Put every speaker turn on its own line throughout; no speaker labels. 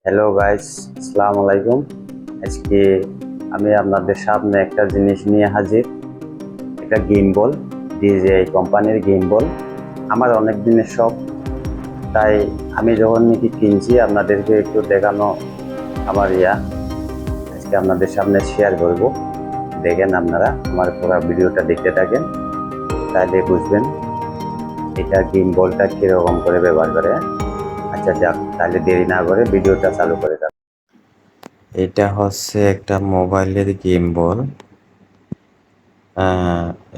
Hello guys, আসসালামু আলাইকুম। আজকে আমি আপনাদের সামনে একটা জিনিস নিয়ে হাজির। এটা গিম্বল, DJI কোম্পানির গিম্বল। আমার অনেক দিনের শখ, তাই আমি যখন নাকি কিনছি আপনাদেরকে একটু দেখানো আমার আজকে আপনাদের সামনে শেয়ার করব। দেখেন আপনারা আমার পুরো ভিডিওটা দেখতে থাকেন, তাহলে বুঝবেন এটা গিম্বলটা কীরকম করে ব্যবহার করে। আচ্ছা যাক, তাহলে দেরি না করে ভিডিওটা চালু করে দাও। এটা হচ্ছে একটা মোবাইলের গিম্বল।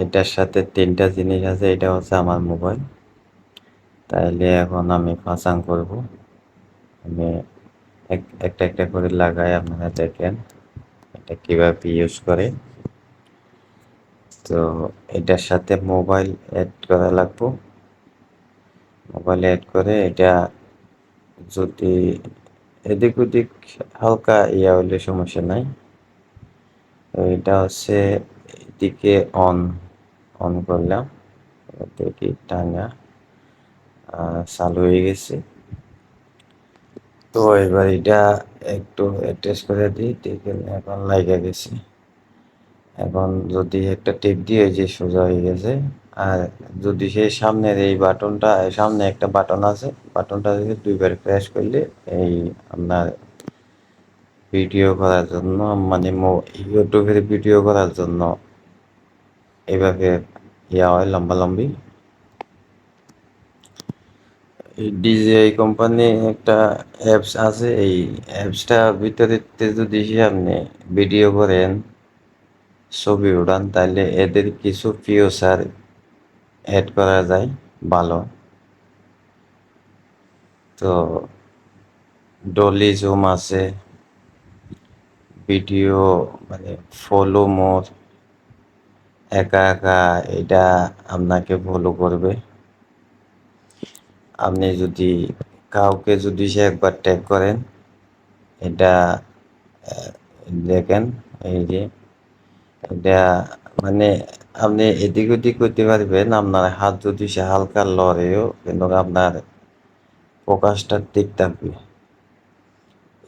এটার সাথে তিনটা জিনিস আছে। এটা হচ্ছে আমার মোবাইল। তাইলে এখন আমি ফাঁসাং করব। আমি একটা একটা করে লাগাই, আপনারা দেখেন এটা কিভাবে ইউজ করে। তো এটার সাথে মোবাইল অ্যাড করা লাগবে। মোবাইল অ্যাড করে এটা যদি এদিক ওদিক হালকা হইলে সমস্যা নাই। তো এটা হচ্ছে এদিকে অন অন করলাম, দেখি টানা চালু হয়ে গেছে। তো এবার এটা একটু অ্যাটাচ করে দিই, দেখেন এখন লাগা গেছে। এখন যদি একটা টিপ দিয়ে যে সোজা হয়ে গেছে। আর যদি সেই সামনের এই বাটনটা, সামনে একটা বাটন আছে, বাটনটা যদি দুইবার প্রেস করলে এই আপনার ভিডিও করার জন্য, মানে ইউটিউবের ভিডিও করার জন্য এইভাবে হয় লম্বালম্বি। এই DJI কোম্পানি একটা অ্যাপস আছে, এই অ্যাপসটা ভিতরে যদি আপনি ভিডিও করেন, ছবি উঠান, তাহলে এদের কিছু ফিচার অ্যাড করা যায় ভালো। তো ডলি জুম আছে, ভিডিও মানে ফলো মোর, একা একা এটা আপনাকে ফলো করবে। আপনি যদি কাউকে যদি সে একবার ট্যাগ করেন, এটা দেখেন এই যে এটা মানে আপনি এদিক ওদিক করতে পারবেন। আপনার হাত যদি সে হালকা লড়েও, কিন্তু আপনার ফোকাসটা ঠিক থাকবে,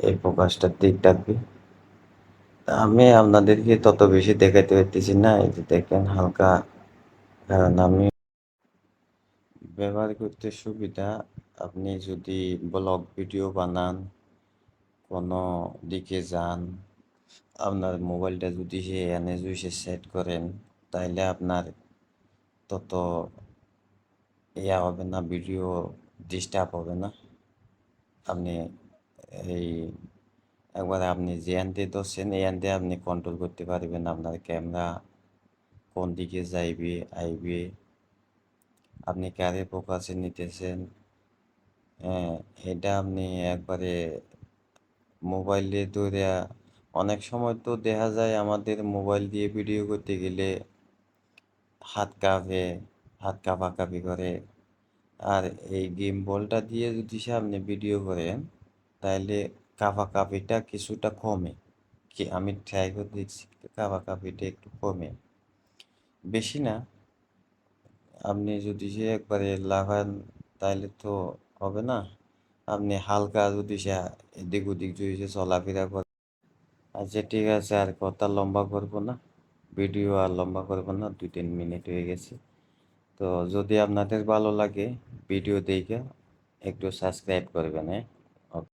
এই ফোকাসটা ঠিক থাকবে। আমি আপনাদেরকে তত বেশি দেখাইতে পারতেছি না, এই যে দেখেন হালকা, কারণ আমি ব্যবহার করতে সুবিধা। আপনি যদি ব্লগ ভিডিও বানান, কোনো দিকে যান, আপনার মোবাইলটা যদি সে এনে জুইসে সেট করেন, তাইলে আপনার তত হবে না, ভিডিও ডিস্টার্ব হবে না। আপনি এই একবার আপনি যে আনতে ধরছেন, এই আনতে আপনি কন্ট্রোল করতে পারবেন আপনার ক্যামেরা কোন দিকে যাইবে আইবে, আপনি কারে ফোকাসে নিতেছেন। হ্যাঁ, এটা আপনি একবারে মোবাইলে ধরে। অনেক সময় তো দেখা যায় আমাদের মোবাইল দিয়ে ভিডিও করতে গেলে হাত কাঁপে, হাত কাঁপাকাঁপি করে। আর এই গেম বলটা দিয়ে যদি সে আপনি ভিডিও করেন, তাহলে কাঁপাকাঁপিটা কিছুটা কমে। কি আমি ট্রাই করে দেখছি, কাঁপাকাঁপিটা একটু কমে, বেশি না। আপনি যদি সে একবারে লাগান, তাহলে তো হবে না। আপনি হালকা যদি সে এদিক ওদিক যদি সে চলাফেরা করে। আচ্ছা ঠিক আছে, আর কথা লম্বা করবো না, ভিডিও আর লম্বা করবো না, 2-3 মিনিট হয়ে গেছে। তো যদি আপনাদের ভালো লাগে ভিডিও দেখে একটু সাবস্ক্রাইব করবেন, হ্যাঁ।